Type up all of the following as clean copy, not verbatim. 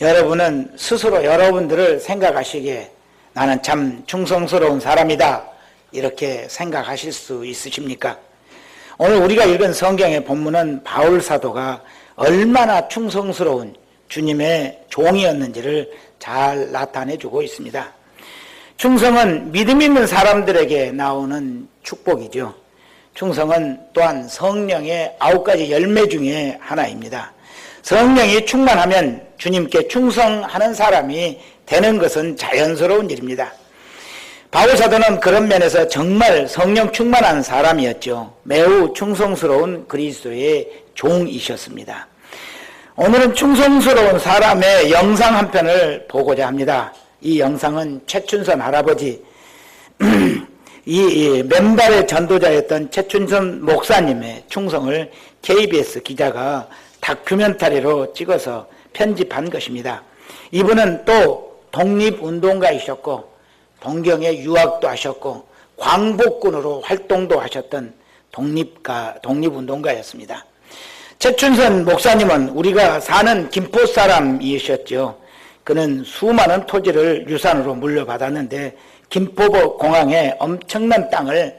여러분은 스스로 여러분들을 생각하시기에 나는 참 충성스러운 사람이다 이렇게 생각하실 수 있으십니까? 오늘 우리가 읽은 성경의 본문은 바울 사도가 얼마나 충성스러운 주님의 종이었는지를 잘 나타내주고 있습니다. 충성은 믿음 있는 사람들에게 나오는 축복이죠. 충성은 또한 성령의 9가지 열매 중에 하나입니다. 성령이 충만하면 주님께 충성하는 사람이 되는 것은 자연스러운 일입니다. 바울 사도는 그런 면에서 정말 성령 충만한 사람이었죠. 매우 충성스러운 그리스도의 종이셨습니다. 오늘은 충성스러운 사람의 영상 한 편을 보고자 합니다. 이 영상은 최춘선 할아버지, 이 맨발의 전도자였던 최춘선 목사님의 충성을 KBS 기자가 다큐멘터리로 찍어서 편집한 것입니다. 이분은 또 독립운동가이셨고 동경에 유학도 하셨고 광복군으로 활동도 하셨던 독립운동가였습니다. 최춘선 목사님은 우리가 사는 김포 사람이셨죠. 그는 수많은 토지를 유산으로 물려받았는데 김포공항에 엄청난 땅을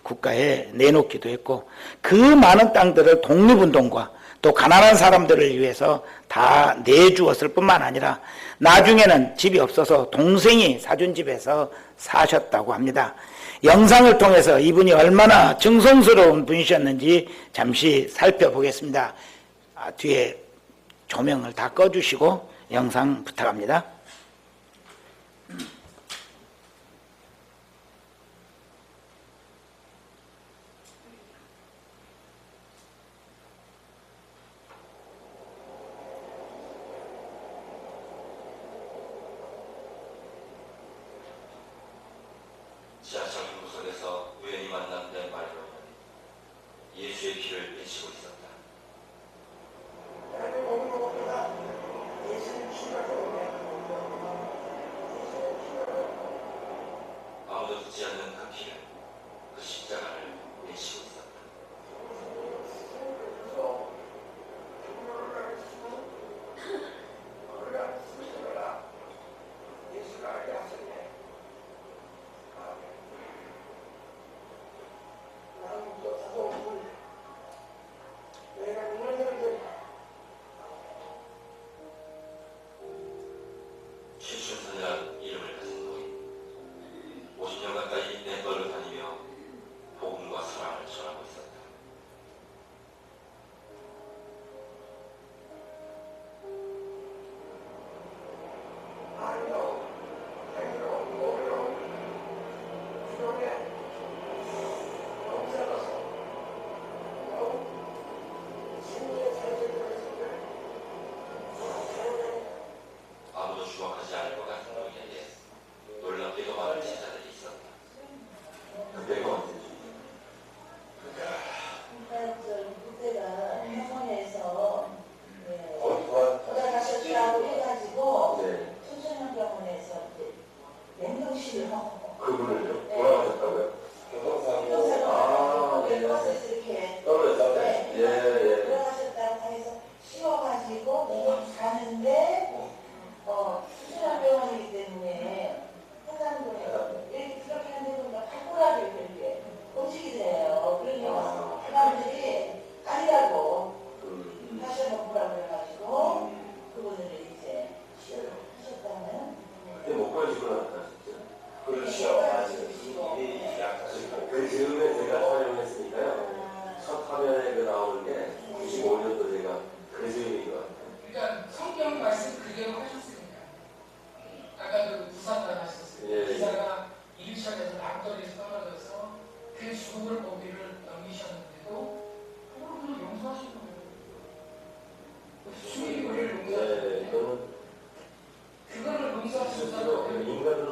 국가에 내놓기도 했고 그 많은 땅들을 독립운동과 또 가난한 사람들을 위해서 다 내주었을 뿐만 아니라 나중에는 집이 없어서 동생이 사준 집에서 사셨다고 합니다. 영상을 통해서 이분이 얼마나 정성스러운 분이셨는지 잠시 살펴보겠습니다. 뒤에 조명을 다 꺼주시고 영상 부탁합니다. 지하철 구석에서 우연히 만난 내 마리오는 예수의 피를 외치고 있었다. 아무도 듣지 않는 그 피는 그 십자가를 외치고 있었다. 최춘선이라는 이름을 가진 노인, 50년 가까이 내 걸로 다니며 복음과 사랑을 전하고 있었다. 아무도 주목하지 않을 것 같은 노인에게 놀랍게도 많은 제자들이 있었다. 그때가 언제지? 그때가 병원에서 돌아가셨다고 해가지고 청소년병원에서 냉동실을 하고 그분을요? 돌아가셨다고요? 교통사고 이렇게 떨어졌다. 예. 돌아가셨다고 해서 씌워가지고 가는데 청소년병원이기 때문에 해상도에 이렇게 그렇게 하는 데보다 팔보라를 이렇게 움직이세요. 그러니까 사람들이 아니라고 다시 한번 보라고 해가지고 그분을 이제 시험을 하셨다는. 그때 못 보여주고 나왔다 진짜. 그렇죠. 그 즈음에 제가 촬영했으니까요. 첫 화면에 그 나오는 게 95년도 제가 그 즈음인 것 같아요. 그러니까 성경 말씀 그대로 하셨으니까. 아까 그 부산단 하셨어요. 예. 기사가 1차에서 남거리에서 떨어져서 그 죽음을 고비를 넘기셨는데도 그걸 용서하신 거예요. 죽음이 우리를 용서하신 네, 거예요. 저는 그거를 스스로 용서하셨다고. 인간으로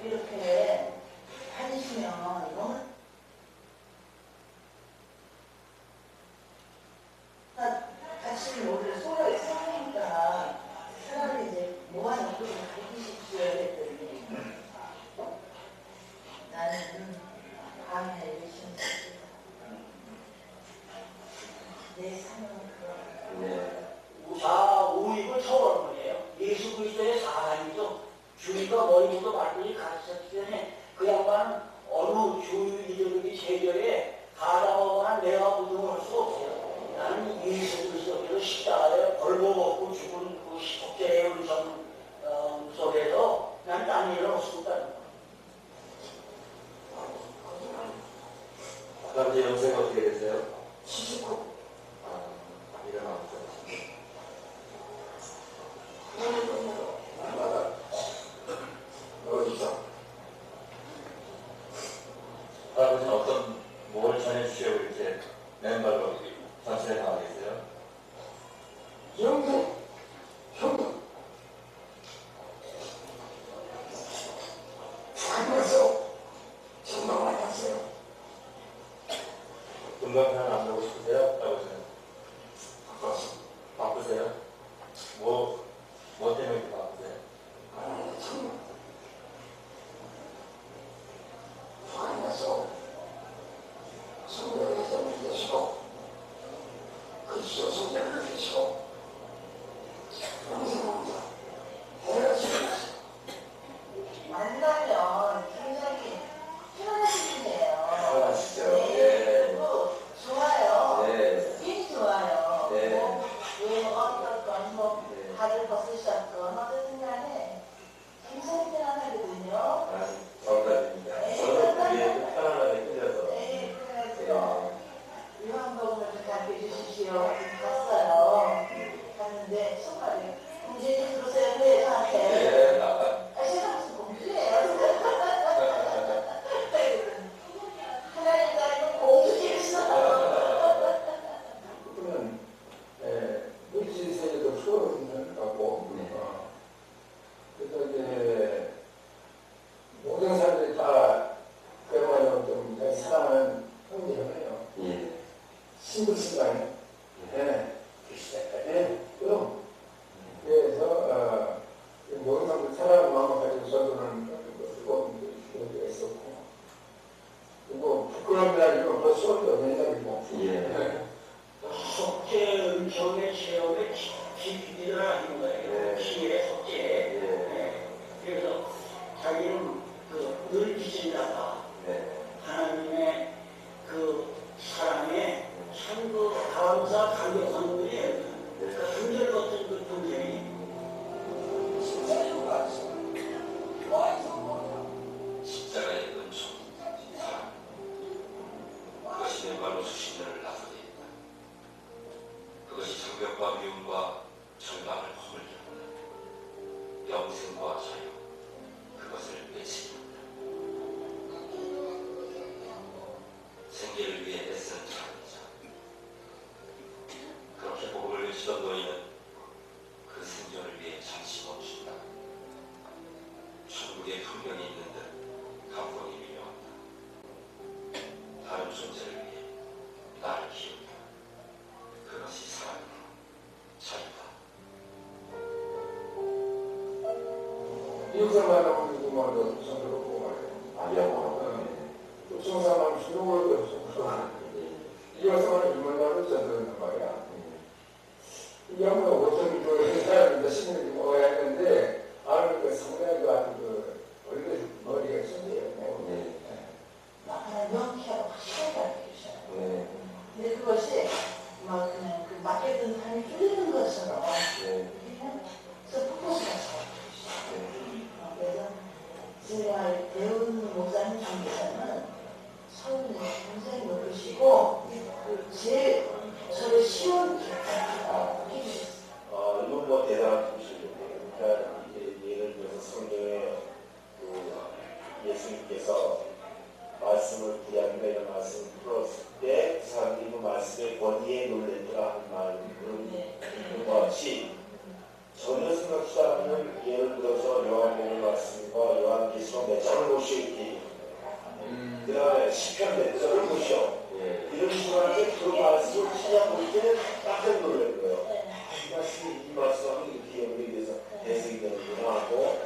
이렇게 다니시면 너무 같이 우리를 소를 사니까 사람이 이제 모아놓고 좀 가르치십시오 했더니 나는 밤에 열심히 살겠다. 내 삶은 그런 네. 다 우입을 초월한 거예요. 예수 그리스도의 사람이죠. 주님과 머리부터 발끝이 가르쳤기 때문에 그 양반은 어느 주의 이데올로기 체결에 가담한 내가 부동할 수 없어요. 나는 예수 그리스도께서 십자가에 벌거벗고 죽은 그 십자가의 은성 속에서 난 딴 일은 없었다는 거예요. 아버지 연세가 어떻게 되세요? 79. 일어나셨어요. 아버지는 어떤 뭘 전해주시려고 이렇게 맨발로 전시에 나와 계세요? 형도 살면서 정말 많았어요. 금강산 안 가고 싶으세요? 아버지는? 바쁘세요? 뭐 때문에 이렇게 바쁘세요? 정말 살면서 성령에서 계시고 그리스도 성령을 계시고 영생합니다. 해야지. 만나면 굉장히 편안하시네요. 편안하시죠? 네. 네. 그리고 좋아요. 네. 굉장히 좋아요. 네. 뭐 외모가 어떻건 뭐 네. 다들 벗으셨건 어쨌든 간에 굉장히 편안하거든요. 아, 정답입니다. 네. 저도 그게 편안하게 끌려서. 네, 그래서 요한복음을 좀 가르쳐 주십시오. 갔어요. 갔는데 정말 문제 좀 들으세요. 네, 저한테. 네. 제가 무슨 공주예요? 하나님 따르면 공주겠어. 그러면 물질 세계도 풀어주는 거고 그래서 이제 모든 사람들이 다 그야말로 좀 사랑하는 형제잖아요. 예. 신불신당에 그럼 그래서 모든 사람들 사랑하는 마음을 가지고 저도는 그리고 주가 있었고 그리고 부끄러움이 아니고 그 수업도 왜냐고 예. 속죄 은총의 체험에 깊이를 하는 거예요. 네. 시의 속죄. 예. 네. 그래서 자기는 늘 기준이다. 네. 하나님의 그 사랑에 참그 감사 감격하는 분이에요. 그러니까 한결 같은 그 분들이 십자가의 은총, 사랑. 그것이 내 말로 수십 년을 나서게 했다. 그것이 장벽과 미움과 절망을 허물게 한다. 영생과 자유, 그것을 외치게 한다. 생계를 위해 애쓰는 자이자 그렇게 복음을 외치던 너희는 그 생존을 위해 잠시 멈춘다. 천국의 풍경이 있는 듯 감동이 밀려온다. 다른 존재를 위해 나를 키운다. 그것이 사랑이다. 자유다. 이웃사람하고 누구만도 우선으로 보고 말해요. 우선사람 수능으로도 우선 이웃사람은 이만나도 전도는 말이야. 이게 뭐 어떤 그 사람인데 신경이 먹어야 했는데 아는 그 상당히 아주 그 머리가 순해요. 하나님 명쾌하고 확실하게 가르쳐 주셔요. 네. 근데 그것이 막 그냥 그 맡겨둔 사람이 뚫리는 것처럼 네. 그냥 포커스가 잘 되시죠. 그래서 제가 배운 목사님 중에서는 성분이 굉장히 높으시고 제일 저를 쉬운 해주셨어요. 이건 뭐 대단한 분이시죠. 그러니까 이제 예를 들어서 성경에 그 예수님께서 말씀을 구약이나 이런 말씀을 풀었을 때 그 사람들이 그 말씀에 어디에 놀랬더라 하는 그런 것이 전혀 생각지 않는 예를 들어서 요한복음 말씀과 요한계시록 저를 보시기 그 다음에 시편 저를 보시오 이런 분한테 그 말씀을 찾아볼 때 깜짝 놀랄 거예요. 이 말씀하고 이렇게 연결돼서 해석이 되는구나 하고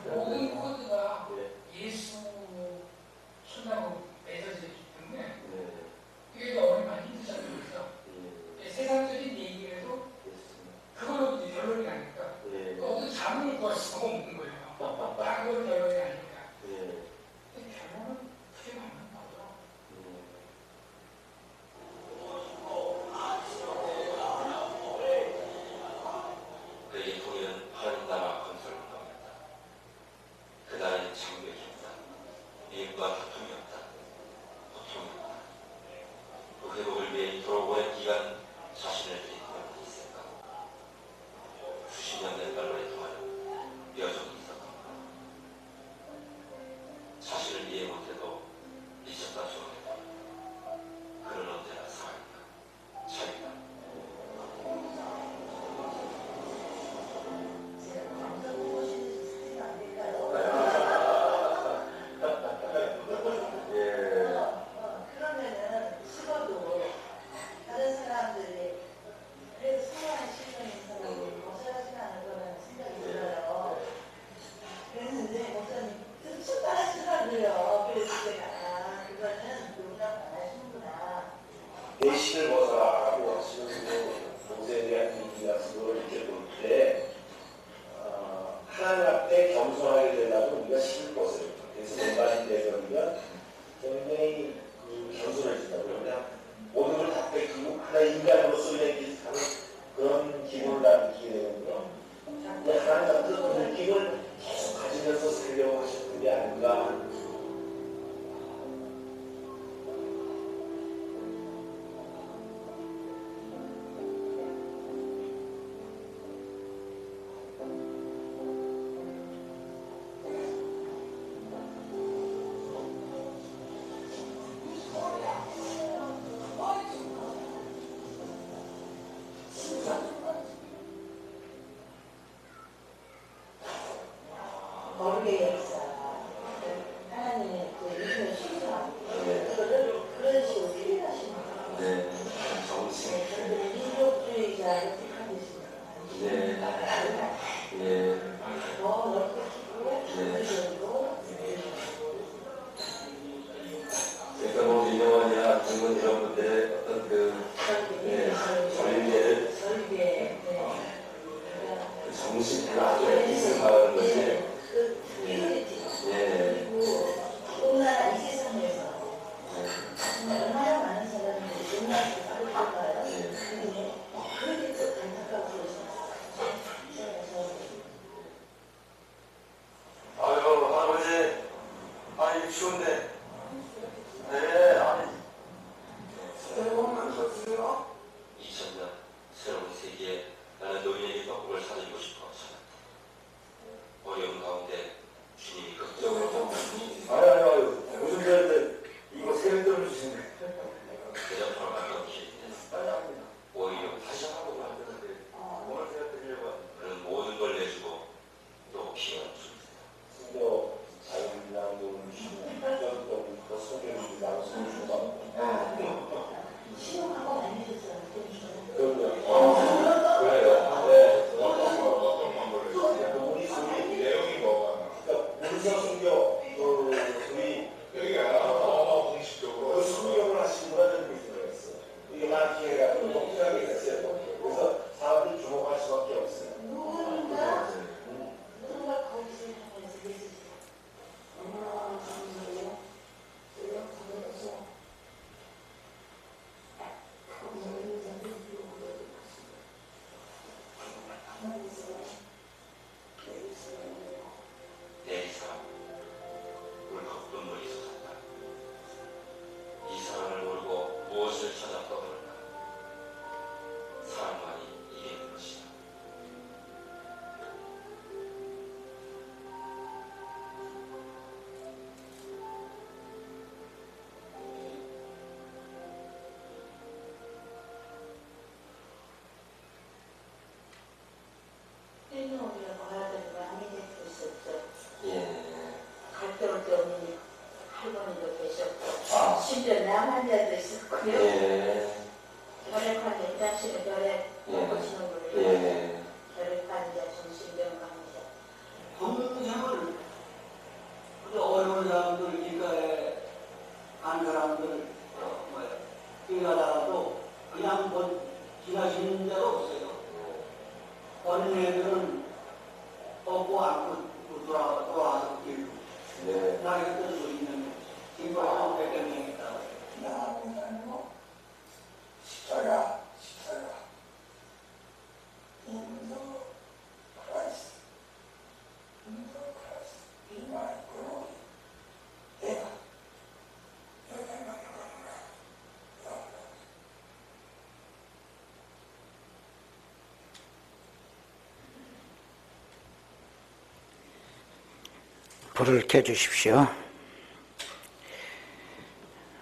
모든 코드가 예수 천당으로 맺어져 있기 때문에 그게 너무 많이 힘드셨죠. 세상적인 얘기에도 그걸로 이제 결론이 아닐까. 어떤 자문을 구할 수가 없는 거예요. 다 그걸 결론이 아닐까. 근데 결론은 크게 맞는 거죠. 그의 통일은 하나님 나라 건설인 겁니다. 그날의 장벽이 없다. 미움과 다툼이 없다. 고통이 없다. 그 회복을 위해 이토록 오랜 기간 자신을 드린 영혼이 있을까? 수십 년 된 발로의 동안은 여정이 있었던가? 자신을 이해 못해도 미쳤다 주어냈다. 그는 언제나 살아있다. 자유다. 제가 방송 보시는 사진 안 될까요? 그러면은 죽어도 다른 사람들이 그래도 소중한 시간인 사람이 고생하지 않을 거라는 생각이 들어요. 그랬는데 목사님 엄청 따라주더라고요. 그래서 제가 그거는 누구나 안 하시는구나. 내 신을 벗어라고 하시는 그 모세에 대한 얘기 같은 걸 이렇게 볼 때 하나님 앞에 겸손하게 되려면 우리가 신을 벗어야 돼요. 그래서 인간이 되면 우리가 굉장히 겸손해진다고 그러면 모든 걸 다 뺏기고 하나 인간으로서 그냥 비슷하는 그런 기분을 다 느끼게 되거든요. 근데 하나님 앞에 그 느낌을 계속 가지면서 살려고 하셨던 게 아닌가. 거룩의 역사, 하나님의 그 이름을 신뢰하고 그거를 그런 식으로 표현하시는 거예요. 네, 정신. 저들은 민족주의자를 택하겠습니다. 예, 더 넓고 깊고 그리고 그러니까 뭐 민영원이나 중건 이런 분들의 어떤 그 전례를 설계, 그 정신을 아주 이승하는 것이 그 퓨리티 예, 그리고 더군다나 이 세상에서 정말 얼마나 많은 사람들이 용납을 받을까요? 근데 그렇게 또 안타깝고 할머니도 계셨고 아. 심지어 남한자도 있었고요. 예. 결핵환자 화장실에 결핵 보시는 분이 예. 결핵환자 정신병 환자 평생을 그 어려운 사람들 길가에 간 사람들 일하다가도 그냥 뭐 지나시는 데가 없어요. 어린 애들은 업고 안고 돌아와서 길로 네. 나이가 들고 있는 길가에 100명 있다고. 나무나무 십자가 인도 크라이스트 이 말고 내가 불을 켜주십시오.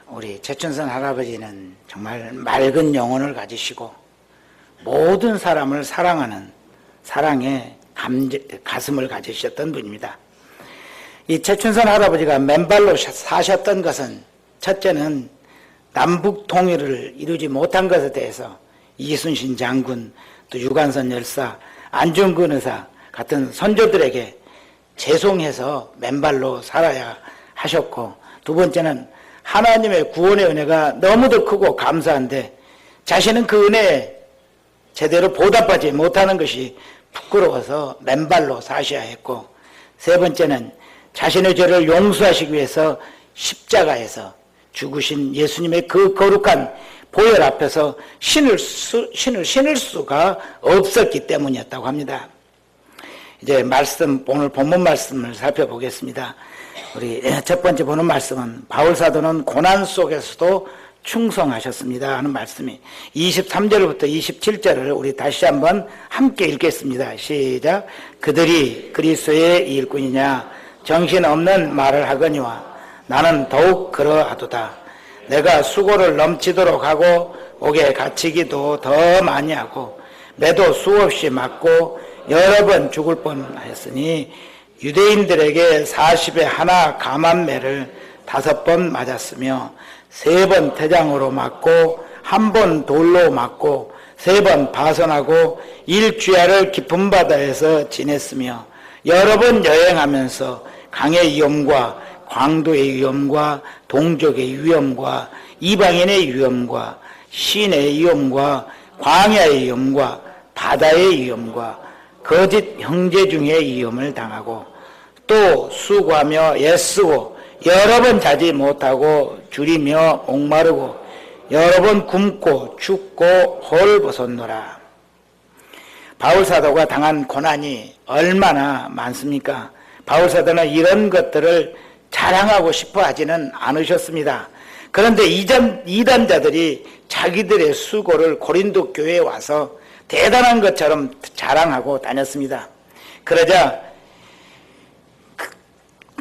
우리 최춘선 할아버지는 정말 맑은 영혼을 가지시고 모든 사람을 사랑하는 사랑의 가슴을 가지셨던 분입니다. 이 최춘선 할아버지가 맨발로 사셨던 것은 첫째는 남북 통일을 이루지 못한 것에 대해서 이순신 장군, 또 유관선 열사, 안중근 의사 같은 선조들에게 죄송해서 맨발로 살아야 하셨고, 두 번째는 하나님의 구원의 은혜가 너무도 크고 감사한데 자신은 그 은혜에 제대로 보답하지 못하는 것이 부끄러워서 맨발로 사셔야 했고, 세 번째는 자신의 죄를 용서하시기 위해서 십자가에서 죽으신 예수님의 그 거룩한 보혈 앞에서 신을 신을 수가 없었기 때문이었다고 합니다. 이제 오늘 본문 말씀을 살펴보겠습니다. 우리 첫 번째 보는 말씀은 바울 사도는 고난 속에서도 충성하셨습니다 하는 말씀이 23절부터 27절을 우리 다시 한번 함께 읽겠습니다. 시작. 그들이 그리스도의 일꾼이냐 정신없는 말을 하거니와 나는 더욱 그러하도다. 내가 수고를 넘치도록 하고 옥에 갇히기도 더 많이 하고 매도 수없이 맞고 여러 번 죽을 뻔하였으니 유대인들에게 40에 하나 감한매를 5번 맞았으며 3번 태장으로 맞고 1번 돌로 맞고 3번 파선하고 일주야를 깊은 바다에서 지냈으며 여러 번 여행하면서 강의 위험과 광도의 위험과 동족의 위험과 이방인의 위험과 신의 위험과 광야의 위험과 바다의 위험과 거짓 형제 중에 위험을 당하고 또 수고하며 애쓰고 여러 번 자지 못하고 줄이며 목마르고 여러 번 굶고 춥고 헐벗었노라. 바울 사도가 당한 고난이 얼마나 많습니까? 바울 사도는 이런 것들을 자랑하고 싶어 하지는 않으셨습니다. 그런데 이단자들이 자기들의 수고를 고린도 교회에 와서 대단한 것처럼 자랑하고 다녔습니다. 그러자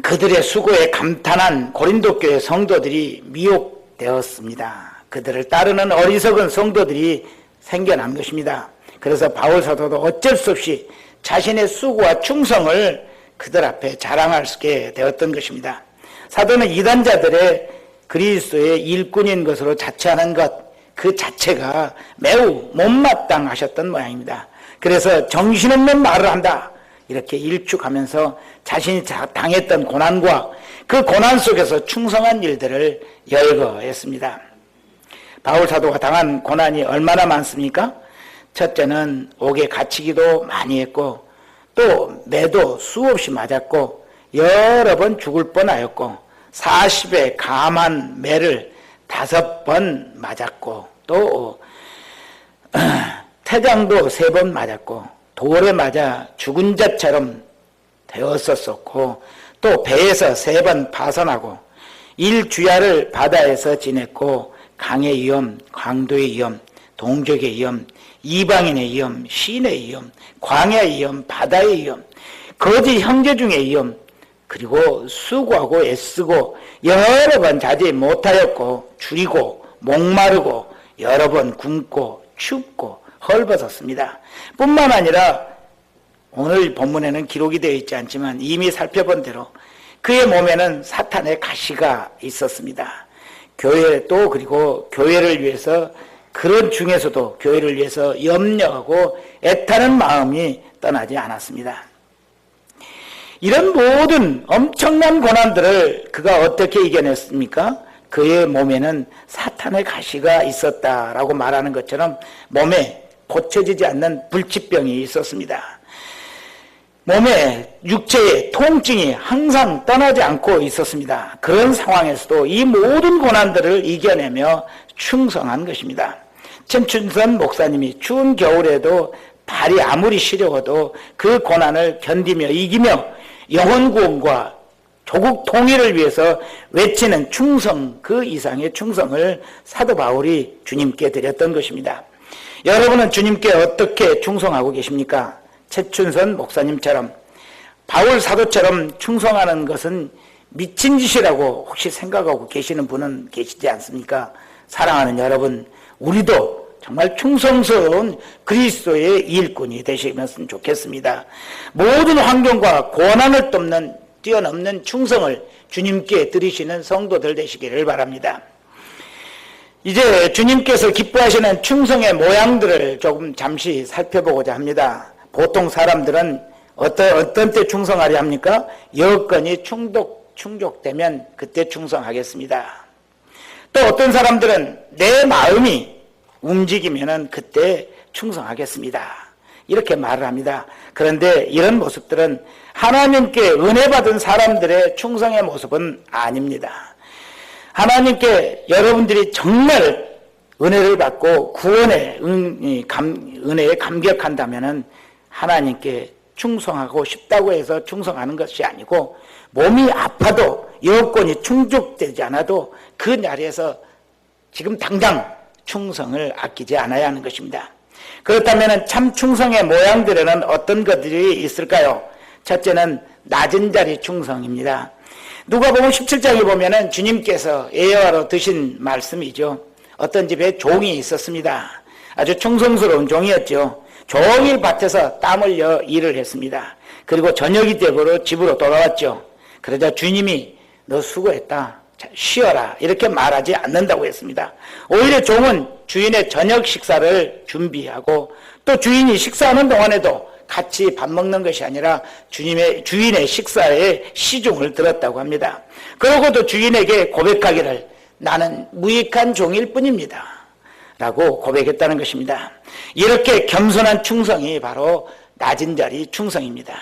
그들의 수고에 감탄한 고린도 교회 성도들이 미혹되었습니다. 그들을 따르는 어리석은 성도들이 생겨난 것입니다. 그래서 바울 사도도 어쩔 수 없이 자신의 수고와 충성을 그들 앞에 자랑하게 되었던 것입니다. 사도는 이단자들의 그리스도의 일꾼인 것으로 자처하는 것, 그 자체가 매우 못마땅하셨던 모양입니다. 그래서 정신없는 말을 한다 이렇게 일축하면서 자신이 당했던 고난과 그 고난 속에서 충성한 일들을 열거했습니다. 바울 사도가 당한 고난이 얼마나 많습니까? 첫째는 옥에 갇히기도 많이 했고 또 매도 수없이 맞았고 여러 번 죽을 뻔하였고 40에 감한 매를 5번 맞았고 또 태장도 3번 맞았고 돌에 맞아 죽은 자처럼 되었었고 또 배에서 3번 파선하고 일주야를 바다에서 지냈고 강의 위험, 광도의 위험, 동족의 위험, 이방인의 위험, 신의 위험, 광야의 위험, 바다의 위험, 거짓 형제 중의 위험, 그리고 수고하고 애쓰고 여러 번 자지 못하였고 줄이고 목마르고 여러 번 굶고 춥고 헐벗었습니다. 뿐만 아니라 오늘 본문에는 기록이 되어 있지 않지만 이미 살펴본 대로 그의 몸에는 사탄의 가시가 있었습니다. 교회도 그리고 교회를 위해서 그런 중에서도 교회를 위해서 염려하고 애타는 마음이 떠나지 않았습니다. 이런 모든 엄청난 고난들을 그가 어떻게 이겨냈습니까? 그의 몸에는 사탄의 가시가 있었다라고 말하는 것처럼 몸에 고쳐지지 않는 불치병이 있었습니다. 몸에 육체의 통증이 항상 떠나지 않고 있었습니다. 그런 상황에서도 이 모든 고난들을 이겨내며 충성한 것입니다. 천춘선 목사님이 추운 겨울에도 발이 아무리 시려워도 그 고난을 견디며 이기며 영혼 구원과 조국 통일을 위해서 외치는 충성, 그 이상의 충성을 사도 바울이 주님께 드렸던 것입니다. 여러분은 주님께 어떻게 충성하고 계십니까? 최춘선 목사님처럼, 바울 사도처럼 충성하는 것은 미친 짓이라고 혹시 생각하고 계시는 분은 계시지 않습니까? 사랑하는 여러분, 우리도 정말 충성스러운 그리스도의 일꾼이 되시면 좋겠습니다. 모든 환경과 고난을 뛰어넘는 충성을 주님께 드리시는 성도들 되시기를 바랍니다. 이제 주님께서 기뻐하시는 충성의 모양들을 조금 잠시 살펴보고자 합니다. 보통 사람들은 어떤 때 충성하려 합니까? 여건이 충족되면 그때 충성하겠습니다. 또 어떤 사람들은 내 마음이 움직이면 그때 충성하겠습니다. 이렇게 말을 합니다. 그런데 이런 모습들은 하나님께 은혜 받은 사람들의 충성의 모습은 아닙니다. 하나님께 여러분들이 정말 은혜를 받고 구원의 은혜에 감격한다면 하나님께 충성하고 싶다고 해서 충성하는 것이 아니고, 몸이 아파도 여건이 충족되지 않아도 그 자리에서 지금 당장 충성을 아끼지 않아야 하는 것입니다. 그렇다면 참 충성의 모양들에는 어떤 것들이 있을까요? 첫째는 낮은 자리 충성입니다. 누가복음 17장에 보면은 주님께서 예화로 드신 말씀이죠. 어떤 집에 종이 있었습니다. 아주 충성스러운 종이었죠. 종일 밭에서 땀 흘려 일을 했습니다. 그리고 저녁이 되고 집으로 돌아왔죠. 그러자 주님이 너 수고했다, 쉬어라, 이렇게 말하지 않는다고 했습니다. 오히려 종은 주인의 저녁 식사를 준비하고, 또 주인이 식사하는 동안에도 같이 밥 먹는 것이 아니라 주인의 식사에 시중을 들었다고 합니다. 그러고도 주인에게 고백하기를 나는 무익한 종일 뿐입니다 라고 고백했다는 것입니다. 이렇게 겸손한 충성이 바로 낮은 자리 충성입니다.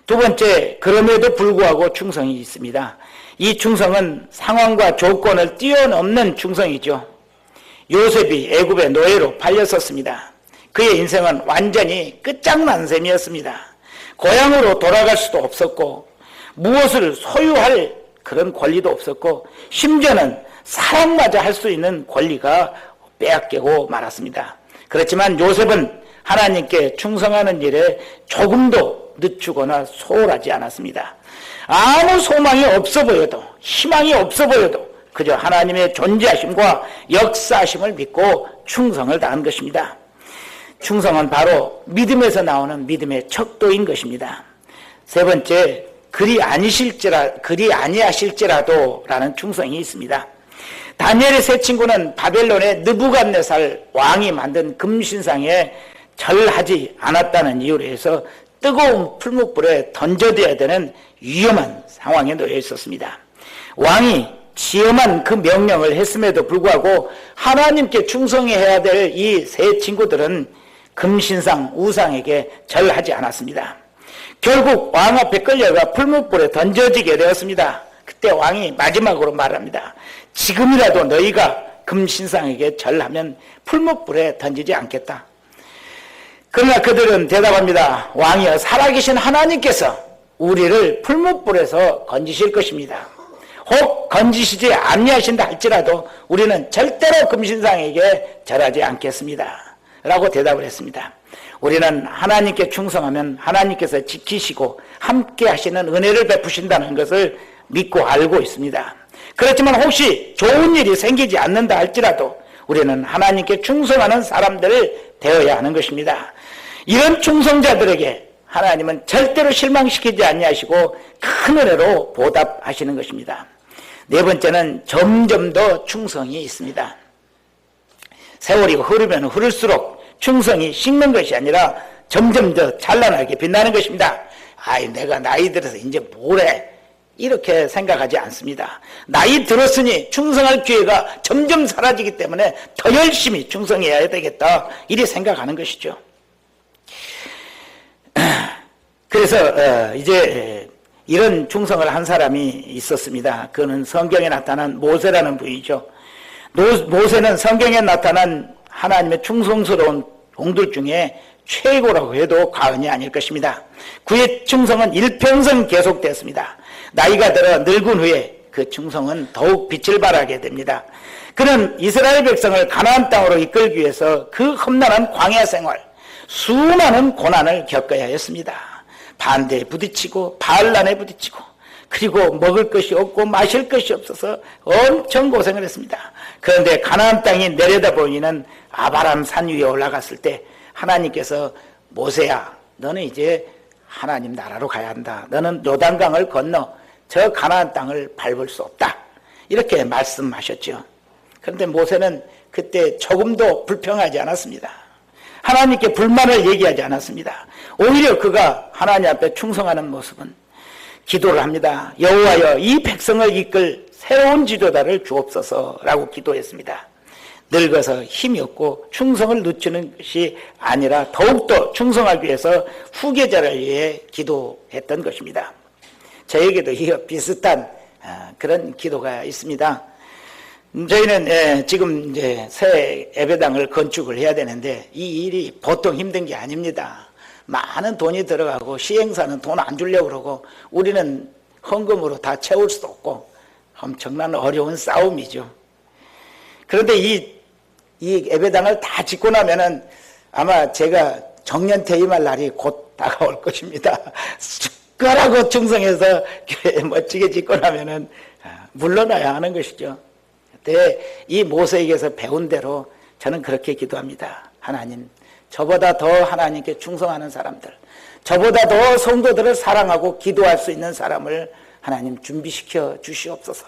두 번째, 그럼에도 불구하고 충성이 있습니다. 이 충성은 상황과 조건을 뛰어넘는 충성이죠. 요셉이 애굽의 노예로 팔렸었습니다. 그의 인생은 완전히 끝장난 셈이었습니다. 고향으로 돌아갈 수도 없었고, 무엇을 소유할 그런 권리도 없었고, 심지어는 사랑마저 할 수 있는 권리가 빼앗기고 말았습니다. 그렇지만 요셉은 하나님께 충성하는 일에 조금도 늦추거나 소홀하지 않았습니다. 아무 소망이 없어 보여도, 희망이 없어 보여도 그저 하나님의 존재하심과 역사하심을 믿고 충성을 다한 것입니다. 충성은 바로 믿음에서 나오는 믿음의 척도인 것입니다. 세 번째, 그리 아니하실지라도 라는 충성이 있습니다. 다니엘의 세 친구는 바벨론의 느부갓네살 왕이 만든 금신상에 절하지 않았다는 이유로 해서 뜨거운 풀무불에 던져져야 되는 위험한 상황에 놓여 있었습니다. 왕이 지엄한 그 명령을 했음에도 불구하고 하나님께 충성해야 될 이 세 친구들은 금신상 우상에게 절하지 않았습니다. 결국 왕 앞에 끌려가 풀무불에 던져지게 되었습니다. 그때 왕이 마지막으로 말합니다. 지금이라도 너희가 금신상에게 절하면 풀무불에 던지지 않겠다. 그러나 그들은 대답합니다. 왕이여, 살아계신 하나님께서 우리를 풀무불에서 건지실 것입니다. 혹 건지시지 아니하신다 할지라도 우리는 절대로 금신상에게 절하지 않겠습니다 라고 대답을 했습니다. 우리는 하나님께 충성하면 하나님께서 지키시고 함께 하시는 은혜를 베푸신다는 것을 믿고 알고 있습니다. 그렇지만 혹시 좋은 일이 생기지 않는다 할지라도 우리는 하나님께 충성하는 사람들을 되어야 하는 것입니다. 이런 충성자들에게 하나님은 절대로 실망시키지 아니하시고 큰 은혜로 보답하시는 것입니다. 네 번째는 점점 더 충성이 있습니다. 세월이 흐르면 흐를수록 충성이 식는 것이 아니라 점점 더 찬란하게 빛나는 것입니다. 아이, 내가 나이 들어서 이제 뭐래? 이렇게 생각하지 않습니다. 나이 들었으니 충성할 기회가 점점 사라지기 때문에 더 열심히 충성해야 되겠다, 이리 생각하는 것이죠. 그래서 이제 이런 충성을 한 사람이 있었습니다. 그는 성경에 나타난 모세라는 분이죠. 모세는 성경에 나타난 하나님의 충성스러운 종들 중에 최고라고 해도 과언이 아닐 것입니다. 그의 충성은 일평생 계속되었습니다. 나이가 들어 늙은 후에 그 충성은 더욱 빛을 발하게 됩니다. 그는 이스라엘 백성을 가나안 땅으로 이끌기 위해서 그 험난한 광야 생활, 수많은 고난을 겪어야 했습니다. 반대에 부딪히고 반란에 부딪히고, 그리고 먹을 것이 없고 마실 것이 없어서 엄청 고생을 했습니다. 그런데 가나안 땅이 내려다보이는 아바람 산 위에 올라갔을 때 하나님께서 모세야, 너는 이제 하나님 나라로 가야 한다. 너는 요단강을 건너 저 가나안 땅을 밟을 수 없다, 이렇게 말씀하셨죠. 그런데 모세는 그때 조금도 불평하지 않았습니다. 하나님께 불만을 얘기하지 않았습니다. 오히려 그가 하나님 앞에 충성하는 모습은 기도를 합니다. 여호와여, 이 백성을 이끌 새로운 지도자를 주옵소서라고 기도했습니다. 늙어서 힘이 없고 충성을 늦추는 것이 아니라 더욱더 충성하기 위해서 후계자를 위해 기도했던 것입니다. 저에게도 비슷한 그런 기도가 있습니다. 저희는 지금 이제 새 예배당을 건축을 해야 되는데 이 일이 보통 힘든 게 아닙니다. 많은 돈이 들어가고 시행사는 돈 안 주려고 그러고 우리는 헌금으로 다 채울 수도 없고 엄청난 어려운 싸움이죠. 그런데 이 예배당을 다 짓고 나면은 아마 제가 정년 퇴임할 날이 곧 다가올 것입니다. 숟가락으로 충성해서 교회 멋지게 짓고 나면은 물러나야 하는 것이죠. 그때 이 모세에게서 배운 대로 저는 그렇게 기도합니다. 하나님, 저보다 더 하나님께 충성하는 사람들, 저보다 더 성도들을 사랑하고 기도할 수 있는 사람을 하나님 준비시켜 주시옵소서.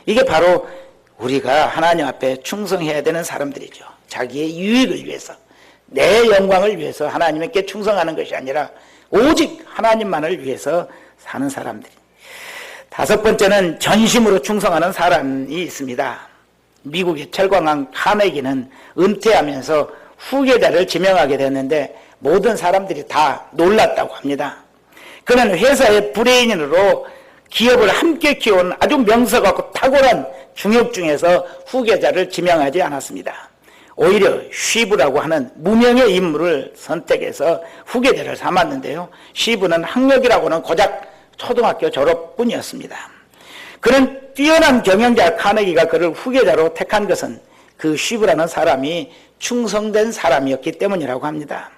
이게 바로 우리가 하나님 앞에 충성해야 되는 사람들이죠. 자기의 유익을 위해서, 내 영광을 위해서 하나님께 충성하는 것이 아니라 오직 하나님만을 위해서 사는 사람들이. 다섯 번째는 전심으로 충성하는 사람이 있습니다. 미국의 철광왕 카네기는 은퇴하면서 후계자를 지명하게 됐는데 모든 사람들이 다 놀랐다고 합니다. 그는 회사의 브레인으로 기업을 함께 키운 아주 명석하고 탁월한 중역 중에서 후계자를 지명하지 않았습니다. 오히려 쉬브라고 하는 무명의 인물을 선택해서 후계자를 삼았는데요. 쉬브는 학력이라고는 고작 초등학교 졸업뿐이었습니다. 그는 뛰어난 경영자 카네기가 그를 후계자로 택한 것은 그 쉬브라는 사람이 충성된 사람이었기 때문이라고 합니다.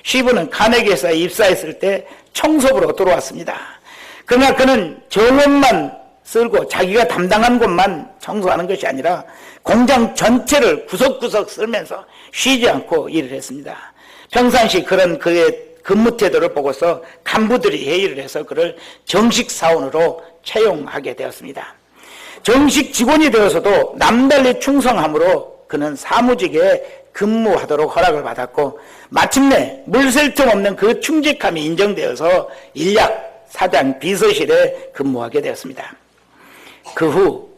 쉬브는 카네기에서 입사했을 때 청소부로 들어왔습니다. 그러나 그는 정원만 쓸고 자기가 담당한 곳만 청소하는 것이 아니라 공장 전체를 구석구석 쓸면서 쉬지 않고 일을 했습니다. 평상시 그런 그의 근무 태도를 보고서 간부들이 회의를 해서 그를 정식 사원으로 채용하게 되었습니다. 정식 직원이 되어서도 남달리 충성함으로 그는 사무직에 근무하도록 허락을 받았고 마침내 물샐 틈 없는 그 충직함이 인정되어서 인력 사장 비서실에 근무하게 되었습니다. 그 후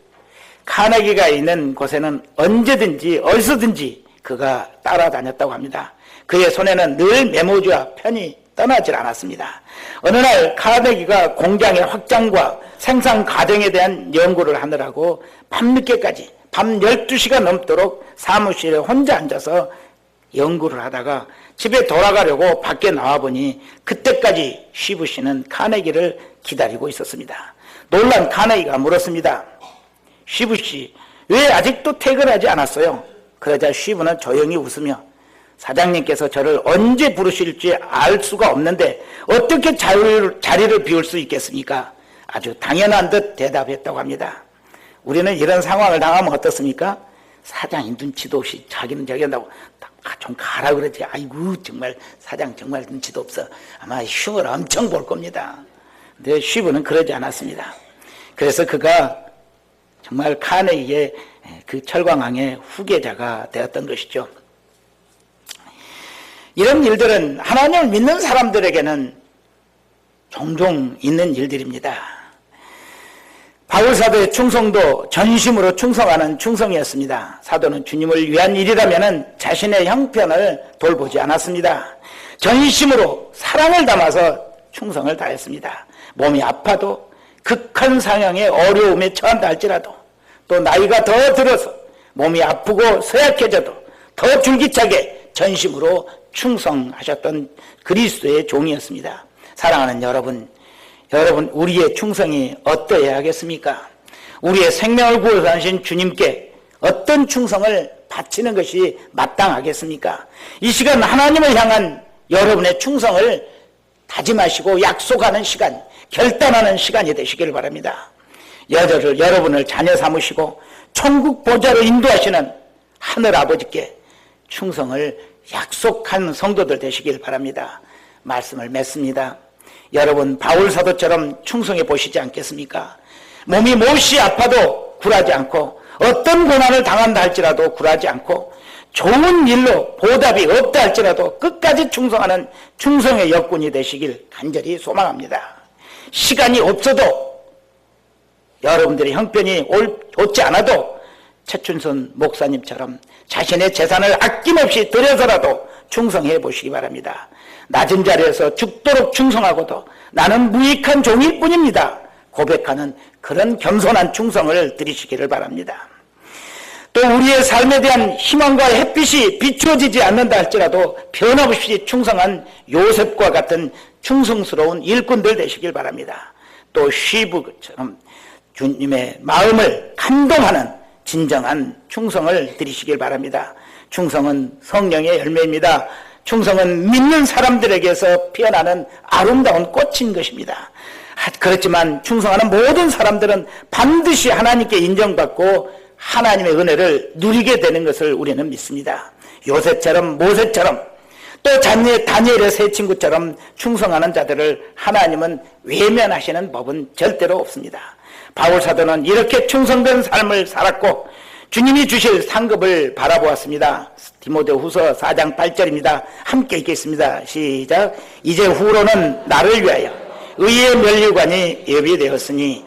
카네기가 있는 곳에는 언제든지 어디서든지 그가 따라다녔다고 합니다. 그의 손에는 늘 메모지와 편이 떠나질 않았습니다. 어느 날 카네기가 공장의 확장과 생산 과정에 대한 연구를 하느라고 밤늦게까지 밤 12시가 넘도록 사무실에 혼자 앉아서 연구를 하다가 집에 돌아가려고 밖에 나와보니 그때까지 쉬브 씨는 카네기를 기다리고 있었습니다. 놀란 카네기가 물었습니다. 쉬브 씨, 왜 아직도 퇴근하지 않았어요? 그러자 쉬브는 조용히 웃으며 사장님께서 저를 언제 부르실지 알 수가 없는데 어떻게 자리를 비울 수 있겠습니까? 아주 당연한 듯 대답했다고 합니다. 우리는 이런 상황을 당하면 어떻습니까? 사장이 눈치도 없이 자기는 저기 한다고 좀 가라 그러지. 아이고 정말 사장 정말 눈치도 없어. 아마 슈를 엄청 볼 겁니다. 근데 슈브는 그러지 않았습니다. 그래서 그가 정말 카네기의 그 철광왕의 후계자가 되었던 것이죠. 이런 일들은 하나님을 믿는 사람들에게는 종종 있는 일들입니다. 바울 사도의 충성도 전심으로 충성하는 충성이었습니다. 사도는 주님을 위한 일이라면 자신의 형편을 돌보지 않았습니다. 전심으로 사랑을 담아서 충성을 다했습니다. 몸이 아파도 극한 상황의 어려움에 처한다 할지라도 또 나이가 더 들어서 몸이 아프고 서약해져도 더 줄기차게 전심으로 충성하셨던 그리스도의 종이었습니다. 사랑하는 여러분, 우리의 충성이 어떠해야 하겠습니까? 우리의 생명을 구원하신 주님께 어떤 충성을 바치는 것이 마땅하겠습니까? 이 시간 하나님을 향한 여러분의 충성을 다짐하시고 약속하는 시간, 결단하는 시간이 되시길 바랍니다. 여러분을 자녀 삼으시고 천국 보좌로 인도하시는 하늘 아버지께 충성을 약속한 성도들 되시길 바랍니다. 말씀을 맺습니다. 여러분 바울 사도처럼 충성해 보시지 않겠습니까? 몸이 몹시 아파도 굴하지 않고 어떤 고난을 당한다 할지라도 굴하지 않고 좋은 일로 보답이 없다 할지라도 끝까지 충성하는 충성의 역군이 되시길 간절히 소망합니다. 시간이 없어도 여러분들의 형편이 옳지 않아도 최춘선 목사님처럼 자신의 재산을 아낌없이 들여서라도 충성해 보시기 바랍니다. 낮은 자리에서 죽도록 충성하고도 나는 무익한 종일 뿐입니다 고백하는 그런 겸손한 충성을 드리시기를 바랍니다. 또 우리의 삶에 대한 희망과 햇빛이 비추어지지 않는다 할지라도 변함없이 충성한 요셉과 같은 충성스러운 일꾼들 되시길 바랍니다. 또 쉬브처럼 주님의 마음을 감동하는 진정한 충성을 드리시길 바랍니다. 충성은 성령의 열매입니다. 충성은 믿는 사람들에게서 피어나는 아름다운 꽃인 것입니다. 그렇지만 충성하는 모든 사람들은 반드시 하나님께 인정받고 하나님의 은혜를 누리게 되는 것을 우리는 믿습니다. 요셉처럼 모세처럼 또 다니엘의 세 친구처럼 충성하는 자들을 하나님은 외면하시는 법은 절대로 없습니다. 바울 사도는 이렇게 충성된 삶을 살았고 주님이 주실 상급을 바라보았습니다. 디모데후서 4장 8절입니다. 함께 읽겠습니다. 시작. 이제 후로는 나를 위하여 의의 면류관이 예비되었으니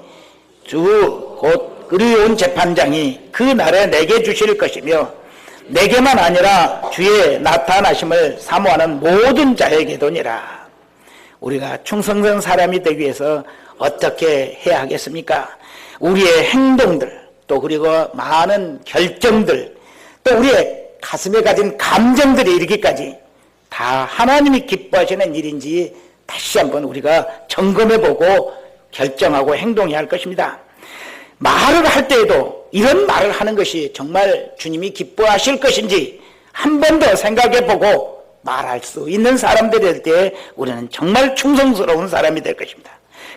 주 곧 의로운 재판장이 그 날에 내게 주실 것이며 내게만 아니라 주의 나타나심을 사모하는 모든 자에게도니라. 우리가 충성된 사람이 되기 위해서 어떻게 해야 하겠습니까? 우리의 행동들 또 그리고 많은 결정들 또 우리의 가슴에 가진 감정들이 이르기까지 다 하나님이 기뻐하시는 일인지 다시 한번 우리가 점검해보고 결정하고 행동해야 할 것입니다. 말을 할 때에도 이런 말을 하는 것이 정말 주님이 기뻐하실 것인지 한 번 더 생각해보고 말할 수 있는 사람들이 될 때 우리는 정말 충성스러운 사람이 될 것입니다.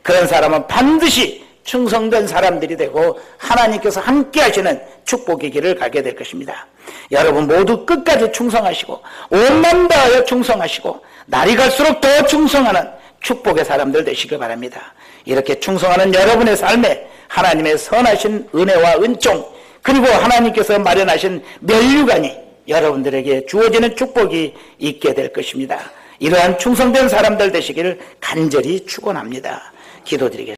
그런 사람은 반드시 충성된 사람들이 되고 하나님께서 함께 하시는 축복의 길을 가게 될 것입니다. 여러분 모두 끝까지 충성하시고 온만 다하여 충성하시고 날이 갈수록 더 충성하는 축복의 사람들 되시길 바랍니다. 이렇게 충성하는 여러분의 삶에 하나님의 선하신 은혜와 은총 그리고 하나님께서 마련하신 면류관이 여러분들에게 주어지는 축복이 있게 될 것입니다. 이러한 충성된 사람들 되시기를 간절히 축원합니다. 기도드리겠습니다.